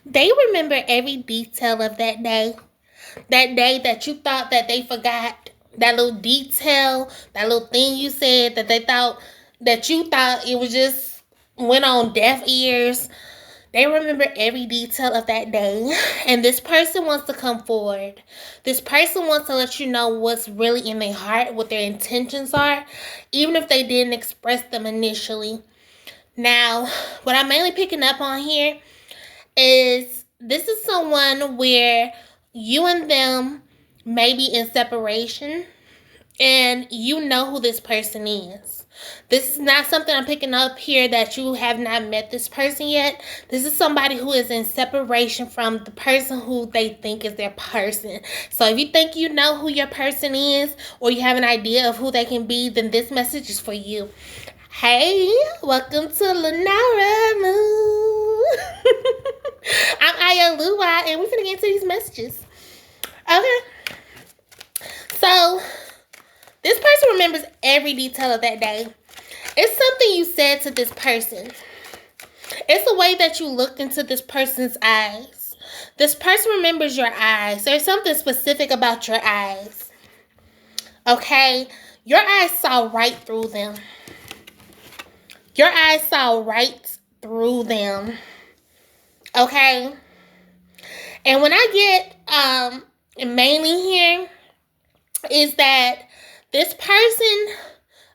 They remember every detail of that day. That day that you thought that they forgot. That little detail, that little thing you said that they thought that you thought it was just went on deaf ears. They remember every detail of that day. And this person wants to come forward. This person wants to let you know what's really in their heart, what their intentions are, even if they didn't express them initially. Now, what I'm mainly picking up on here is this is someone where you and them may be in separation and you know who this person is. This is not something I'm picking up here that you have not met this person yet. This is somebody who is in separation from the person who they think is their person. So if you think you know who your person is or you have an idea of who they can be, then this message is for you. Hey, welcome to Lenara Moon. I'm Aya Luwa, and we're gonna get into these messages. Okay. So, this person remembers every detail of that day. It's something you said to this person. It's the way that you looked into this person's eyes. This person remembers your eyes. There's something specific about your eyes. Okay? Your eyes saw right through them. Your eyes saw right through them. Okay? And when I get mainly here is that this person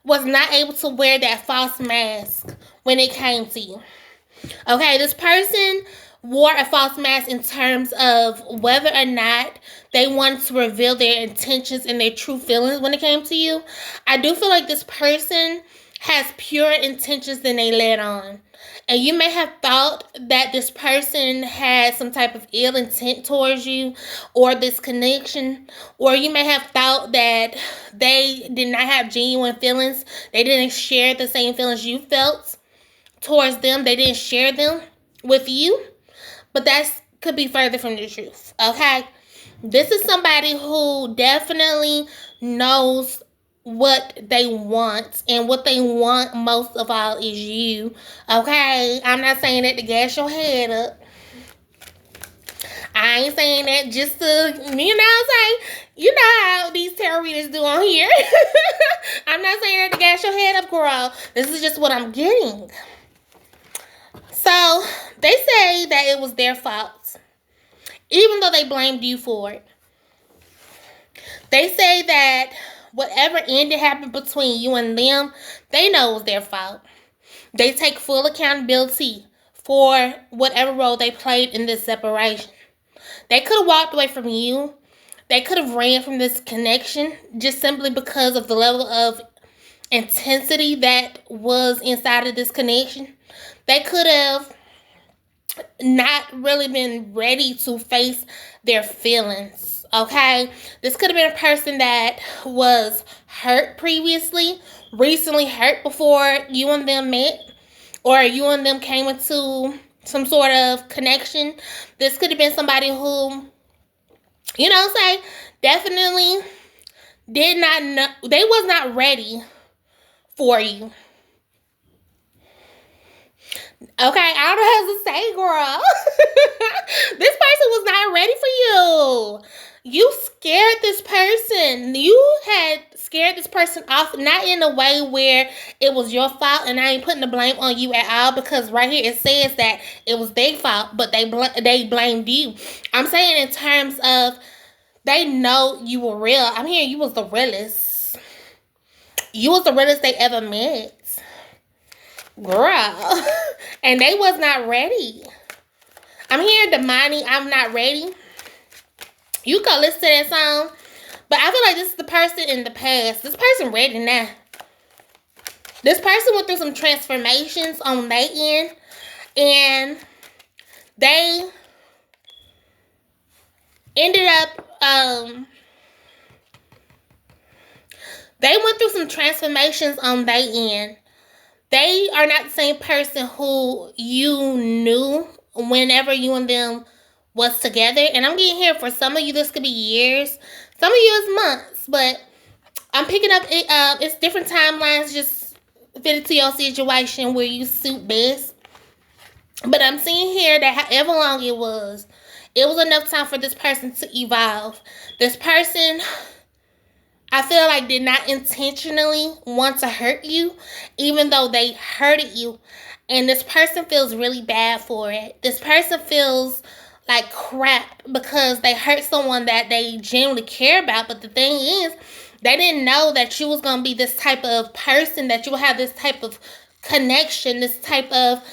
was not able to wear that false mask when it came to you. Okay, this person wore a false mask in terms of whether or not they wanted to reveal their intentions and their true feelings when it came to you. I do feel like this person has pure intentions than they let on. And you may have thought that this person had some type of ill intent towards you or this connection. Or you may have thought that they did not have genuine feelings. They didn't share the same feelings you felt towards them. They didn't share them with you. But that could be further from the truth. Okay? This is somebody who definitely knows what they want, and what they want most of all is you. Okay? I'm not saying that to gas your head up. I ain't saying that just to, you know what I'm saying? You know how these tarot readers do on here. I'm not saying that to gas your head up, girl. This is just what I'm getting. So, they say that it was their fault, even though they blamed you for it. They say that whatever ended happened between you and them, they know it was their fault. They take full accountability for whatever role they played in this separation. They could have walked away from you. They could have ran from this connection just simply because of the level of intensity that was inside of this connection. They could have not really been ready to face their feelings. Okay? This could have been a person that was hurt previously, recently hurt before you and them met, or you and them came into some sort of connection. This could have been somebody who, you know, say, definitely did not know, they was not ready for you. Okay, I don't know how to say, girl. This person was not ready for you. You scared this person. You had scared this person off, not in a way where it was your fault, and I ain't putting the blame on you at all, because right here it says that it was their fault, but they blamed you. I'm saying in terms of they know you were real. I'm hearing you was the realest. You was the realest they ever met. Girl. And they was not ready. I'm hearing the money, I'm not ready. You can listen to that song. But I feel like this is the person in the past. This person ready now. This person went through some transformations on their end. And they ended up, they went through some transformations on their end. They are not the same person who you knew whenever you and them was together. And I'm getting here, for some of you this could be years, some of you it's months, but I'm picking up it's different timelines, just fit it to your situation where you suit best. But I'm seeing here that however long it was enough time for this person to evolve. This person, I feel like, did not intentionally want to hurt you, even though they hurted you. And this person feels really bad for it. This person feels like crap because they hurt someone that they genuinely care about. But the thing is, they didn't know that you was going to be this type of person, that you would have this type of connection, this type of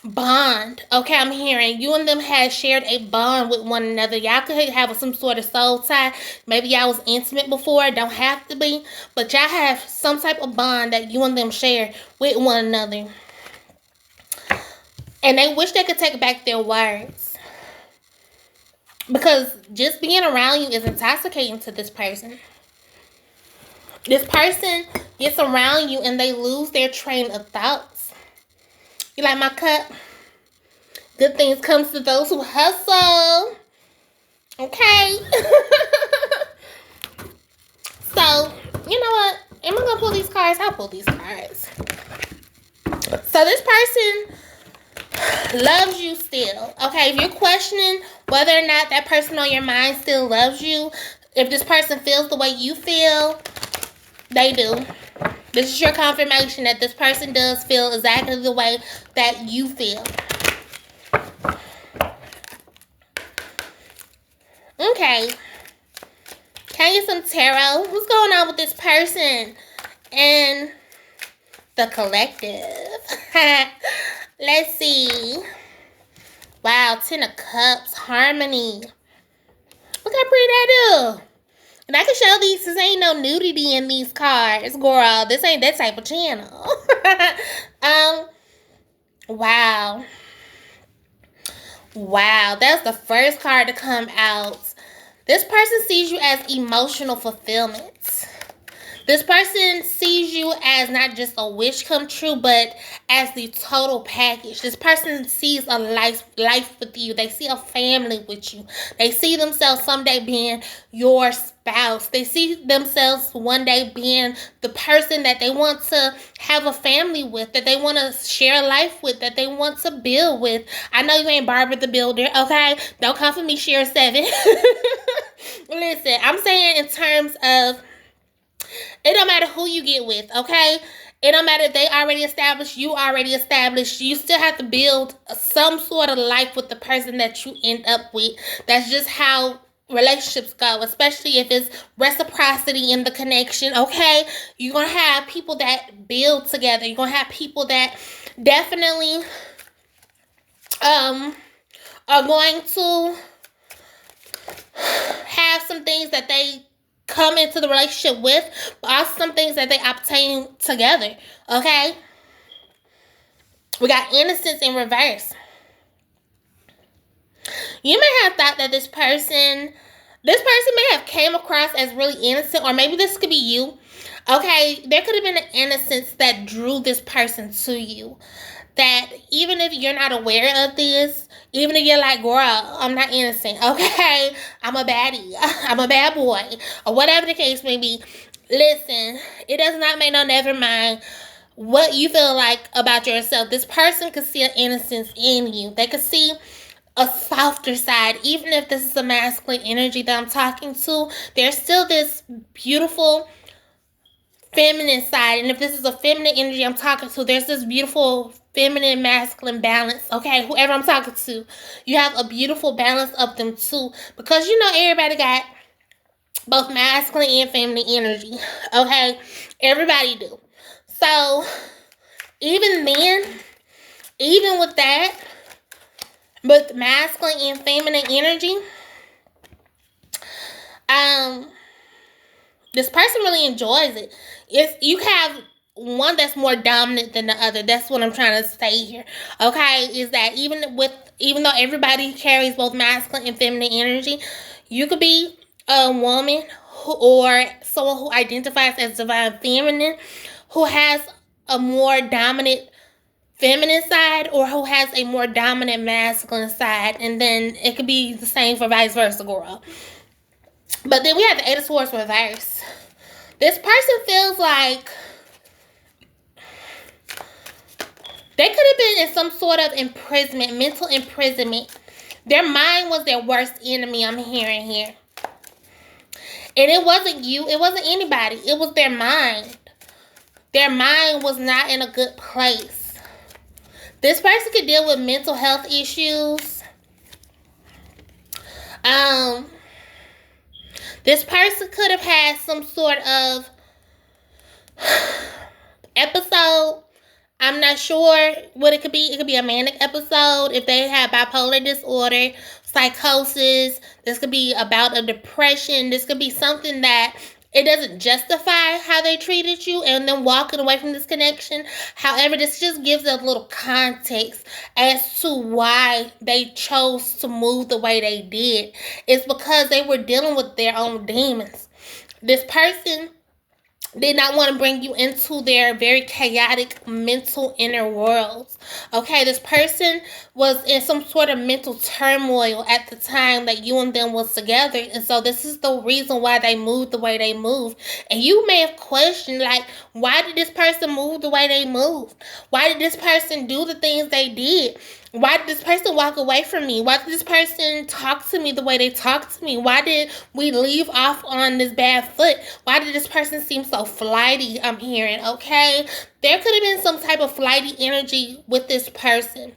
bond. Okay, I'm hearing you and them had shared a bond with one another. Y'all could have some sort of soul tie. Maybe y'all was intimate before. It don't have to be, but y'all have some type of bond that you and them share with one another, and they wish they could take back their words, because just being around you is intoxicating to this person. This person gets around you and they lose their train of thoughts. You like my cup? Good things comes to those who hustle. Okay. So, you know what? Am I going to pull these cards? I'll pull these cards. So, this person loves you still. Okay, if you're questioning whether or not that person on your mind still loves you, if this person feels the way you feel, they do. This is your confirmation that this person does feel exactly the way that you feel. Okay. Can you get some tarot? What's going on with this person and the collective? Let's see. Wow, 10 of Cups, harmony. Look how pretty that is. And I can show these, because ain't no nudity in these cards, girl. This ain't that type of channel. Wow. Wow, that's the first card to come out. This person sees you as emotional fulfillment. This person sees you as not just a wish come true, but as the total package. This person sees a life with you. They see a family with you. They see themselves someday being your spouse. They see themselves one day being the person that they want to have a family with, that they want to share life with, that they want to build with. I know you ain't Barbara the Builder, okay? Don't come for me, share 7. Listen, I'm saying in terms of, it don't matter who you get with, okay? It don't matter if they already established, you already established. You still have to build some sort of life with the person that you end up with. That's just how relationships go, especially if it's reciprocity in the connection, okay? You're going to have people that build together. You're going to have people that definitely are going to have some things that they come into the relationship with, but also some things that they obtain together, okay? We got innocence in reverse. You may have thought that this person may have came across as really innocent, or maybe this could be you, okay? There could have been an innocence that drew this person to you, that even if you're not aware of this, even if you're like, girl, I'm not innocent, okay? I'm a baddie. I'm a bad boy. Or whatever the case may be. Listen, it does not make no never mind what you feel like about yourself. This person could see an innocence in you. They could see a softer side. Even if this is a masculine energy that I'm talking to, there's still this beautiful feminine side. And if this is a feminine energy I'm talking to, there's this beautiful feminine masculine balance, okay? Whoever I'm talking to, you have a beautiful balance of them too, because you know everybody got both masculine and feminine energy, okay? Everybody do. So even then, even with that, with masculine and feminine energy, this person really enjoys it. You have one that's more dominant than the other. That's what I'm trying to say here. Okay, is that even though everybody carries both masculine and feminine energy, you could be a woman or someone who identifies as divine feminine, who has a more dominant feminine side, or who has a more dominant masculine side, and then it could be the same for vice versa, girl. But then we have the Eight of Swords reverse. This person feels like They could have been in some sort of imprisonment, mental imprisonment. Their mind was their worst enemy, I'm hearing here. And it wasn't you. It wasn't anybody. It was their mind. Their mind was not in a good place. This person could deal with mental health issues. This person could have had some sort of episode. I'm not sure what it could be. It could be a manic episode. If they have bipolar disorder, psychosis, this could be about a depression. This could be something that it doesn't justify how they treated you and then walking away from this connection. However, this just gives a little context as to why they chose to move the way they did. It's because they were dealing with their own demons. This person did not want to bring you into their very chaotic mental inner worlds. Okay, this person was in some sort of mental turmoil at the time that you and them was together. And so this is the reason why they moved the way they moved. And you may have questioned, like, why did this person move the way they moved? Why did this person do the things they did? Why did this person walk away from me? Why did this person talk to me the way they talked to me? Why did we leave off on this bad foot? Why did this person seem so flighty, I'm hearing, okay? There could have been some type of flighty energy with this person.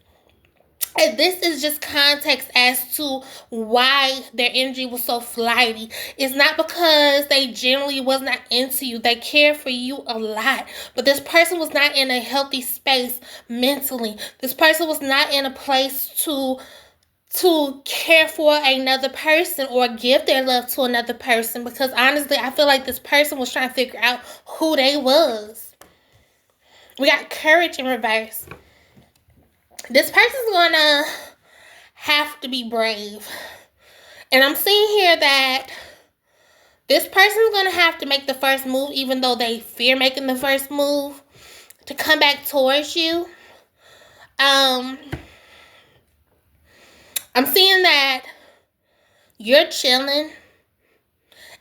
And this is just context as to why their energy was so flighty. It's not because they generally was not into you. They care for you a lot. But this person was not in a healthy space mentally. This person was not in a place to care for another person or give their love to another person. Because honestly, I feel like this person was trying to figure out who they was. We got courage in reverse. This person's gonna have to be brave. And I'm seeing here that this person's gonna have to make the first move, even though they fear making the first move, to come back towards you. I'm seeing that you're chilling.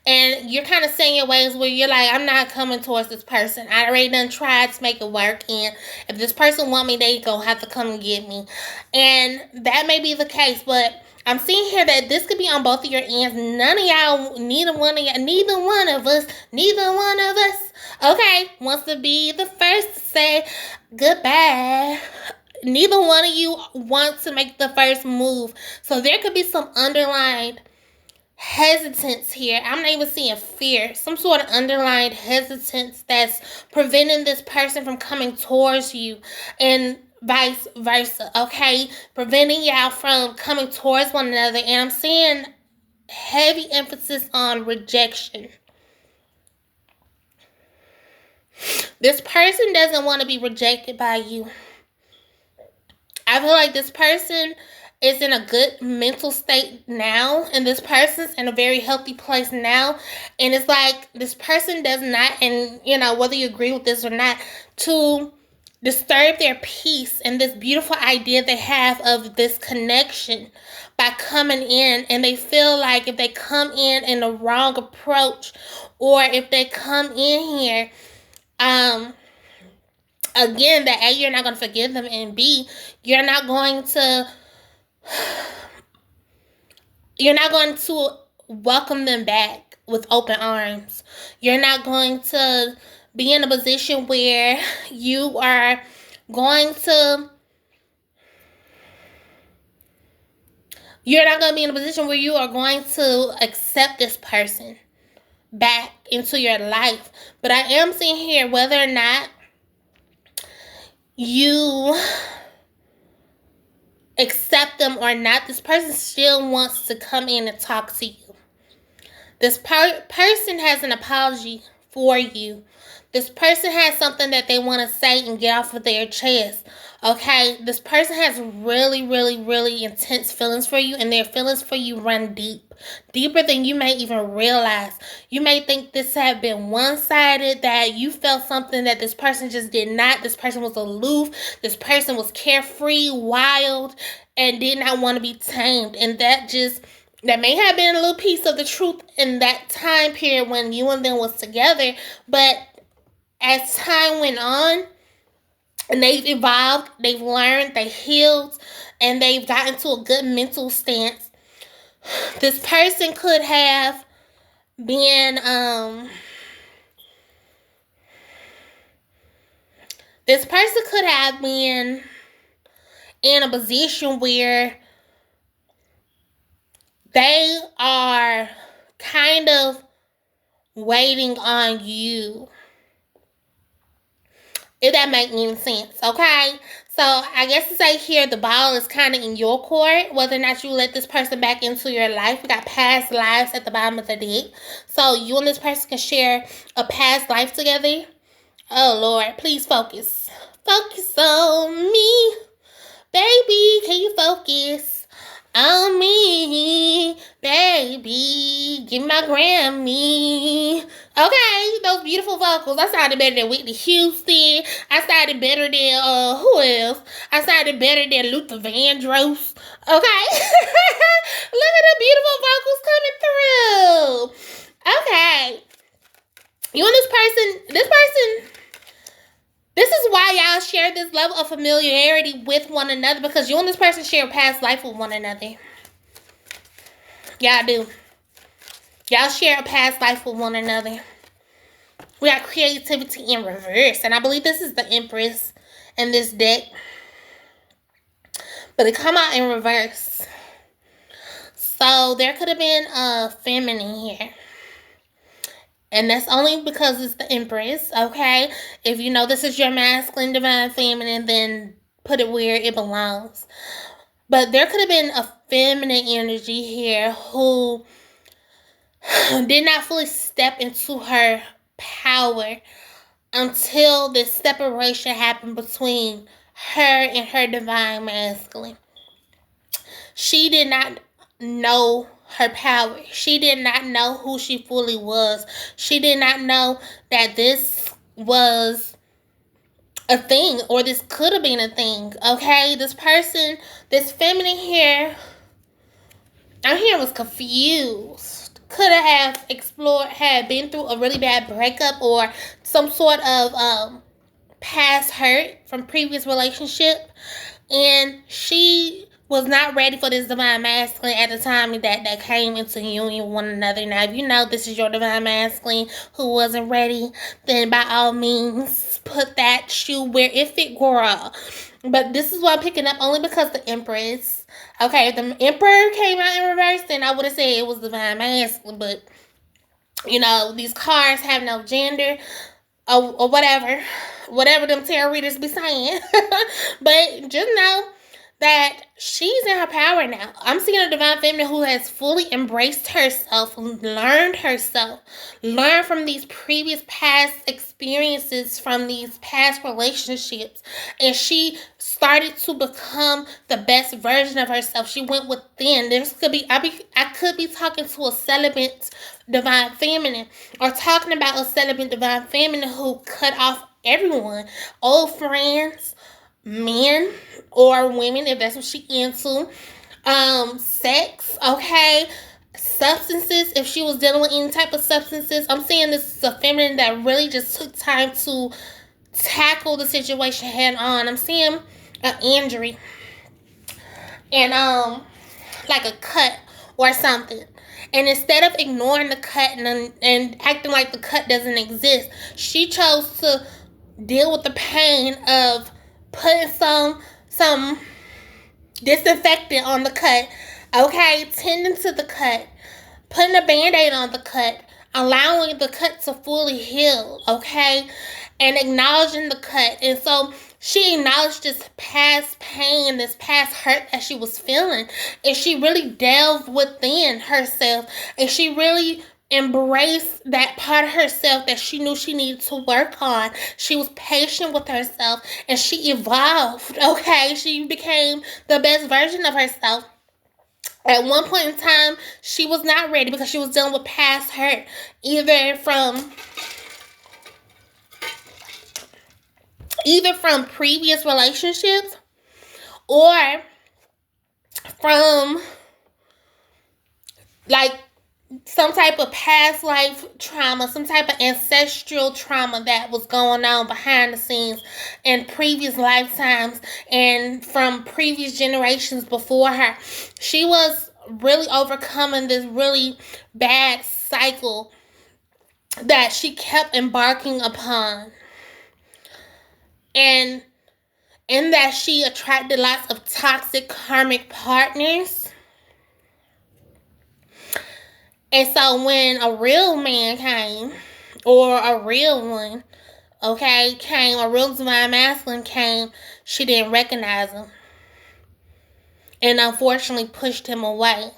And you're kind of saying your ways where you're like, I'm not coming towards this person. I already done tried to make it work. And if this person want me, they gonna have to come and get me. And that may be the case. But I'm seeing here that this could be on both of your ends. None of y'all, neither one of us, okay, wants to be the first to say goodbye. Neither one of you wants to make the first move. So there could be some underlying hesitance here. I'm not even seeing fear. Some sort of underlying hesitance that's preventing this person from coming towards you, and vice versa, okay? Preventing y'all from coming towards one another. And I'm seeing heavy emphasis on rejection. This person doesn't want to be rejected by you. I feel like this person is in a good mental state now, and this person's in a very healthy place now, and it's like this person does not, and you know, whether you agree with this or not, to disturb their peace and this beautiful idea they have of this connection by coming in. And they feel like if they come in the wrong approach, or if they come in here, again, that A, you're not going to forgive them, and B, you're not going to welcome them back with open arms. You're not going to be in a position where you are going to accept this person back into your life. But I am seeing here, whether or not you accept them or not, this person still wants to come in and talk to you. This person has an apology for you. This person has something that they want to say and get off of their chest. Okay? This person has really, really, really intense feelings for you, and their feelings for you run deep. Deeper than you may even realize. You may think this had been one-sided, that you felt something that this person just did not. This person was aloof. This person was carefree, wild, and did not want to be tamed. And that may have been a little piece of the truth in that time period when you and them was together. But as time went on, and they've evolved, they've learned, they healed, and they've gotten to a good mental stance. This person could have been in a position where they are kind of waiting on you, if that makes any sense, okay? So I guess to say here, the ball is kind of in your court, whether or not you let this person back into your life. We got past lives at the bottom of the deck. So you and this person can share a past life together. Oh, Lord, please focus. Focus on me. Baby, can you focus on me? Baby, give me my Grammy. Okay, those beautiful vocals. I sounded better than Whitney Houston. I sounded better than, who else? I sounded better than Luther Vandross. Okay? Look at the beautiful vocals coming through. Okay. You and this person, this is why y'all share this level of familiarity with one another, because you and this person share a past life with one another. Y'all do. Y'all share a past life with one another. We got creativity in reverse, and I believe this is the Empress in this deck. But it come out in reverse. So there could have been a feminine here. And that's only because it's the Empress, okay? If you know this is your masculine, divine, feminine, then put it where it belongs. But there could have been a feminine energy here who did not fully step into her power until this separation happened between her and her divine masculine. She did not know her power. She did not know who she fully was. She did not know that this was a thing, or this could have been a thing, okay? This person, this feminine here, I'm hearing was confused. Could have explored, had been through a really bad breakup or some sort of past hurt from previous relationship, and she was not ready for this divine masculine at the time that came into union with one another. Now, if you know this is your divine masculine who wasn't ready, then by all means, put that shoe where it fit, girl. But this is what I'm picking up only because the Empress. Okay, if the Emperor came out in reverse, then I would have said it was divine masculine. But, you know, these cards have no gender or whatever them tarot readers be saying. But just know that she's in her power now. I'm seeing a divine feminine who has fully embraced herself, learned from these previous past experiences, from these past relationships, and she started to become the best version of herself. She went within. I could be talking to a celibate divine feminine, or talking about a celibate divine feminine who cut off everyone, old friends, men or women, if that's what she into, sex, okay, substances, if she was dealing with any type of substances. I'm saying this is a feminine that really just took time to tackle the situation head on. I'm seeing an injury and like a cut or something, and instead of ignoring the cut and acting like the cut doesn't exist, she chose to deal with the pain of putting some disinfectant on the cut, okay, tending to the cut, putting a band-aid on the cut, allowing the cut to fully heal, okay, and acknowledging the cut. And so she acknowledged this past pain, this past hurt that she was feeling, and she really delved within herself, and she really embraced that part of herself that she knew she needed to work on. She was patient with herself, and she evolved, okay? She became the best version of herself. At one point in time, she was not ready because she was dealing with past hurt, either from previous relationships or from, like, some type of past life trauma, some type of ancestral trauma that was going on behind the scenes in previous lifetimes and from previous generations before her. She was really overcoming this really bad cycle that she kept embarking upon. And in that, she attracted lots of toxic karmic partners. And so when a real man came, or a real one, okay, came, a real divine masculine came, she didn't recognize him. And unfortunately pushed him away.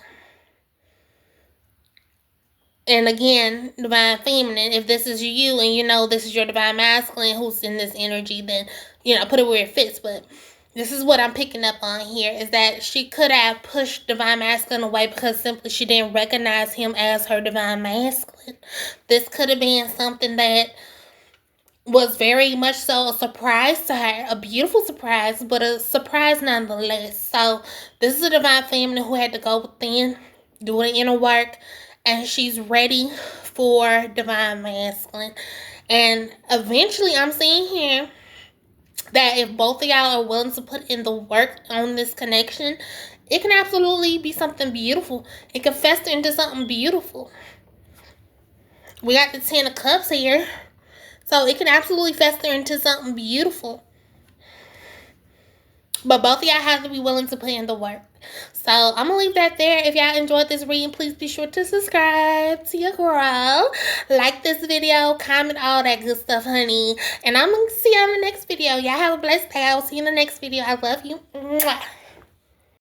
And again, divine feminine, if this is you and you know this is your divine masculine who's in this energy, then, put it where it fits. But this is what I'm picking up on here, is that she could have pushed divine masculine away because simply she didn't recognize him as her divine masculine. This could have been something that was very much so a surprise to her. A beautiful surprise, but a surprise nonetheless. So this is a divine feminine who had to go within, do the inner work, and she's ready for divine masculine. And eventually I'm seeing here that if both of y'all are willing to put in the work on this connection, it can absolutely be something beautiful. It can fester into something beautiful. We got the 10 of Cups here. So it can absolutely fester into something beautiful. But both of y'all have to be willing to put in the work. So I'm going to leave that there. If y'all enjoyed this reading, please be sure to subscribe to your girl. Like this video, comment, all that good stuff, honey. And I'm going to see you on the next video. Y'all have a blessed day. I will see you in the next video. I love you. Mwah.